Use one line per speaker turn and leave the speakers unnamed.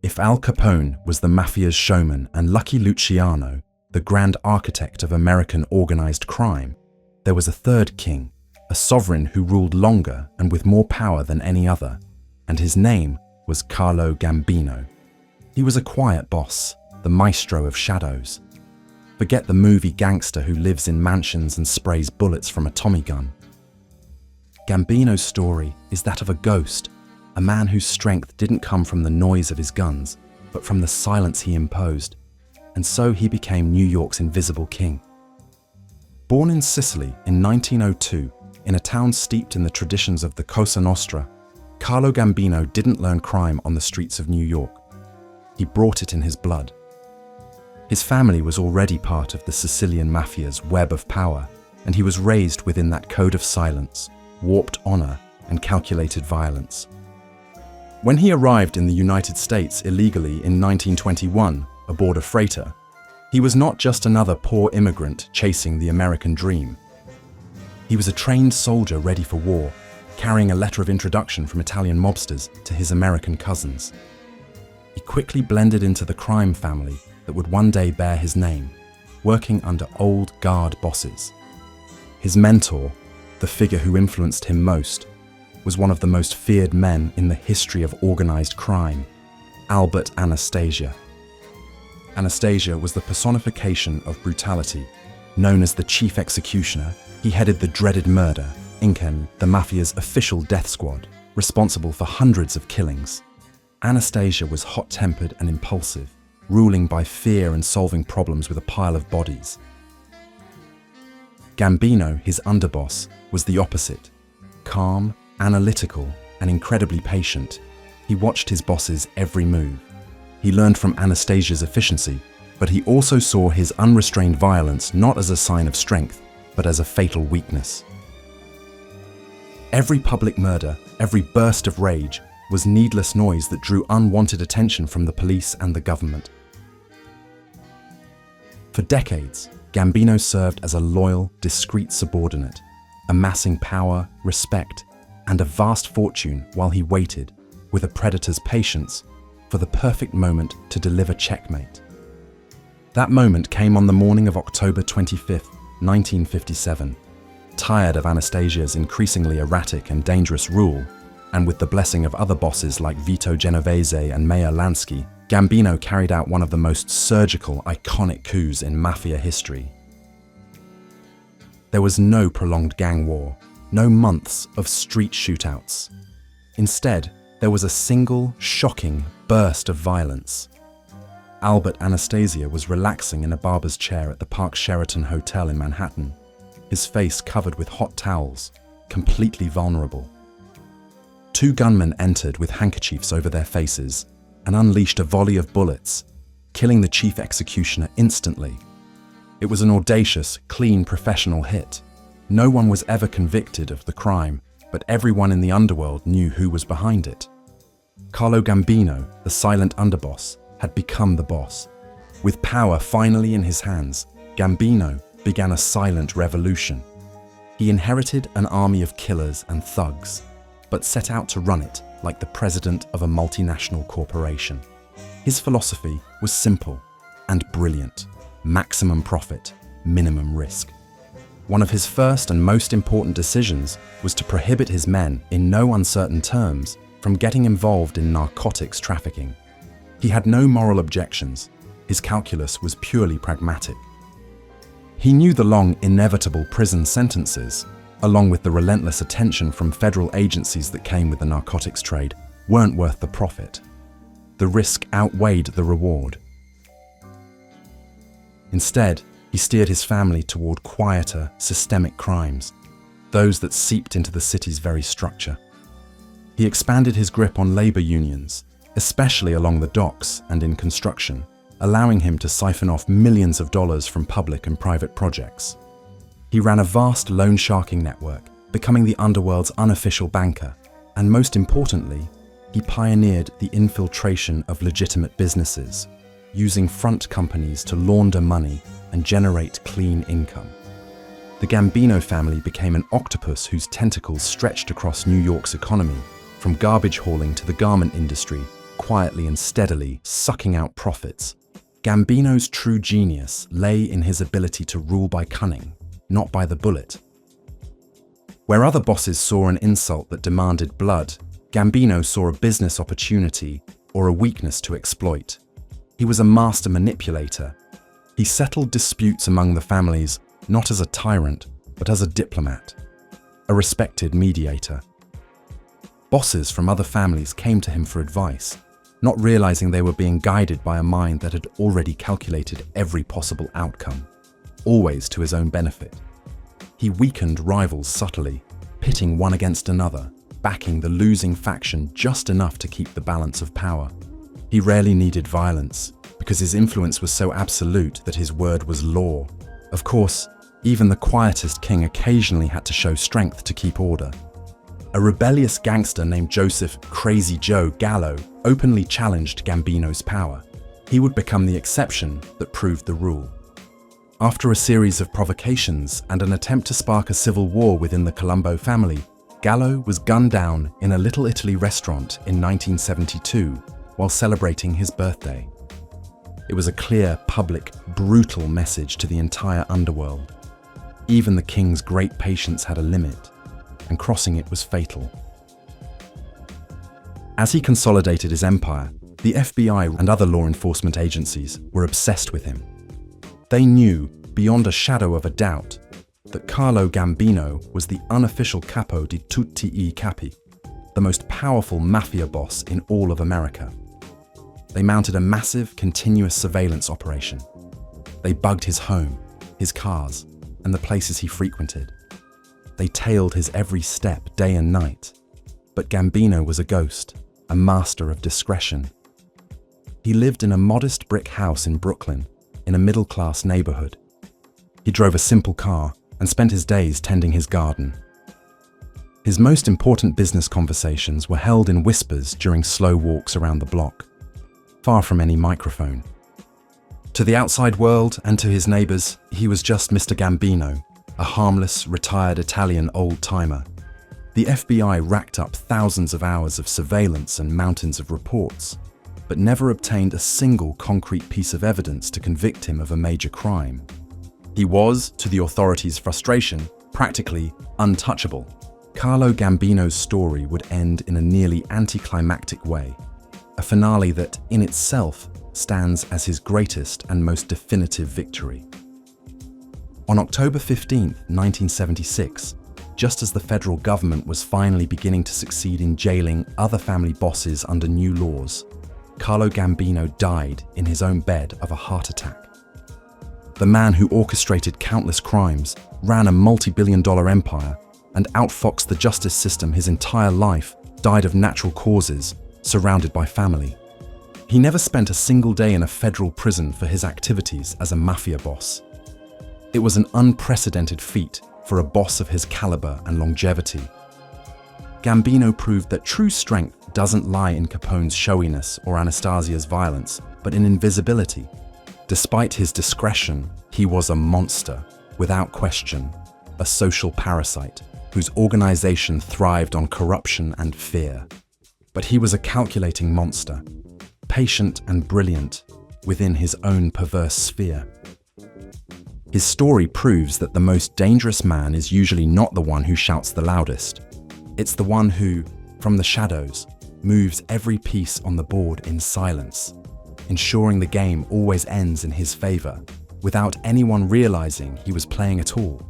If Al Capone was the Mafia's showman and Lucky Luciano the grand architect of American organized crime, there was a third king, a sovereign who ruled longer and with more power than any other, and his name was Carlo Gambino. He was a quiet boss, the maestro of shadows. Forget the movie gangster who lives in mansions and sprays bullets from a Tommy gun. Gambino's story is that of a ghost, a man whose strength didn't come from the noise of his guns, but from the silence he imposed, and so he became New York's invisible king. Born in Sicily in 1902, in a town steeped in the traditions of the Cosa Nostra, Carlo Gambino didn't learn crime on the streets of New York. He brought it in his blood. His family was already part of the Sicilian Mafia's web of power, and he was raised within that code of silence, warped honor, and calculated violence. When he arrived in the United States illegally in 1921 aboard a freighter, he was not just another poor immigrant chasing the American dream. He was a trained soldier ready for war, carrying a letter of introduction from Italian mobsters to his American cousins. He quickly blended into the crime family that would one day bear his name, working under old guard bosses. His mentor, the figure who influenced him most, was one of the most feared men in the history of organized crime, Albert Anastasia. Anastasia was the personification of brutality. Known as the chief executioner, he headed the dreaded murder, Incan, the Mafia's official death squad, responsible for hundreds of killings. Anastasia was hot-tempered and impulsive, ruling by fear and solving problems with a pile of bodies. Gambino, his underboss, was the opposite. Calm, analytical, and incredibly patient, he watched his boss's every move. He learned from Anastasia's efficiency, but he also saw his unrestrained violence not as a sign of strength, but as a fatal weakness. Every public murder, every burst of rage, was needless noise that drew unwanted attention from the police and the government. For decades, Gambino served as a loyal, discreet subordinate, amassing power, respect, and a vast fortune while he waited, with a predator's patience, for the perfect moment to deliver checkmate. That moment came on the morning of October 25, 1957. Tired of Anastasia's increasingly erratic and dangerous rule, and with the blessing of other bosses like Vito Genovese and Meyer Lansky, Gambino carried out one of the most surgical, iconic coups in Mafia history. There was no prolonged gang war, no months of street shootouts. Instead, there was a single, shocking burst of violence. Albert Anastasia was relaxing in a barber's chair at the Park Sheraton Hotel in Manhattan, his face covered with hot towels, completely vulnerable. Two gunmen entered with handkerchiefs over their faces and unleashed a volley of bullets, killing the chief executioner instantly. It was an audacious, clean, professional hit. No one was ever convicted of the crime, but everyone in the underworld knew who was behind it. Carlo Gambino, the silent underboss, had become the boss. With power finally in his hands, Gambino began a silent revolution. He inherited an army of killers and thugs, but set out to run it like the president of a multinational corporation. His philosophy was simple and brilliant: maximum profit, minimum risk. One of his first and most important decisions was to prohibit his men, in no uncertain terms, from getting involved in narcotics trafficking. He had no moral objections. His calculus was purely pragmatic. He knew the long, inevitable prison sentences, along with the relentless attention from federal agencies that came with the narcotics trade, weren't worth the profit. The risk outweighed the reward. Instead, he steered his family toward quieter, systemic crimes, those that seeped into the city's very structure. He expanded his grip on labor unions, especially along the docks and in construction, allowing him to siphon off millions of dollars from public and private projects. He ran a vast loan sharking network, becoming the underworld's unofficial banker, and most importantly, he pioneered the infiltration of legitimate businesses, using front companies to launder money and generate clean income. The Gambino family became an octopus whose tentacles stretched across New York's economy, from garbage hauling to the garment industry, quietly and steadily, sucking out profits. Gambino's true genius lay in his ability to rule by cunning, not by the bullet. Where other bosses saw an insult that demanded blood, Gambino saw a business opportunity or a weakness to exploit. He was a master manipulator. He settled disputes among the families not as a tyrant, but as a diplomat, a respected mediator. Bosses from other families came to him for advice, not realizing they were being guided by a mind that had already calculated every possible outcome, always to his own benefit. He weakened rivals subtly, pitting one against another, backing the losing faction just enough to keep the balance of power. He rarely needed violence, because his influence was so absolute that his word was law. Of course, even the quietest king occasionally had to show strength to keep order. A rebellious gangster named Joseph Crazy Joe Gallo openly challenged Gambino's power. He would become the exception that proved the rule. After a series of provocations and an attempt to spark a civil war within the Colombo family, Gallo was gunned down in a Little Italy restaurant in 1972 while celebrating his birthday. It was a clear, public, brutal message to the entire underworld. Even the king's great patience had a limit, and crossing it was fatal. As he consolidated his empire, the FBI and other law enforcement agencies were obsessed with him. They knew, beyond a shadow of a doubt, that Carlo Gambino was the unofficial capo di tutti I capi, the most powerful mafia boss in all of America. They mounted a massive, continuous surveillance operation. They bugged his home, his cars, and the places he frequented. They tailed his every step day and night. But Gambino was a ghost, a master of discretion. He lived in a modest brick house in Brooklyn, in a middle-class neighborhood. He drove a simple car and spent his days tending his garden. His most important business conversations were held in whispers during slow walks around the block, far from any microphone. To the outside world and to his neighbors, he was just Mr. Gambino, a harmless, retired Italian old-timer. The FBI racked up thousands of hours of surveillance and mountains of reports, but never obtained a single concrete piece of evidence to convict him of a major crime. He was, to the authorities' frustration, practically untouchable. Carlo Gambino's story would end in a nearly anticlimactic way, a finale that, in itself, stands as his greatest and most definitive victory. On October 15, 1976, just as the federal government was finally beginning to succeed in jailing other family bosses under new laws, Carlo Gambino died in his own bed of a heart attack. The man who orchestrated countless crimes, ran a multi-billion-dollar empire, and outfoxed the justice system his entire life died of natural causes, surrounded by family. He never spent a single day in a federal prison for his activities as a mafia boss. It was an unprecedented feat for a boss of his caliber and longevity. Gambino proved that true strength doesn't lie in Capone's showiness or Anastasia's violence, but in invisibility. Despite his discretion, he was a monster, without question, a social parasite whose organization thrived on corruption and fear. But he was a calculating monster, patient and brilliant within his own perverse sphere. His story proves that the most dangerous man is usually not the one who shouts the loudest. It's the one who, from the shadows, moves every piece on the board in silence, ensuring the game always ends in his favor, without anyone realizing he was playing at all.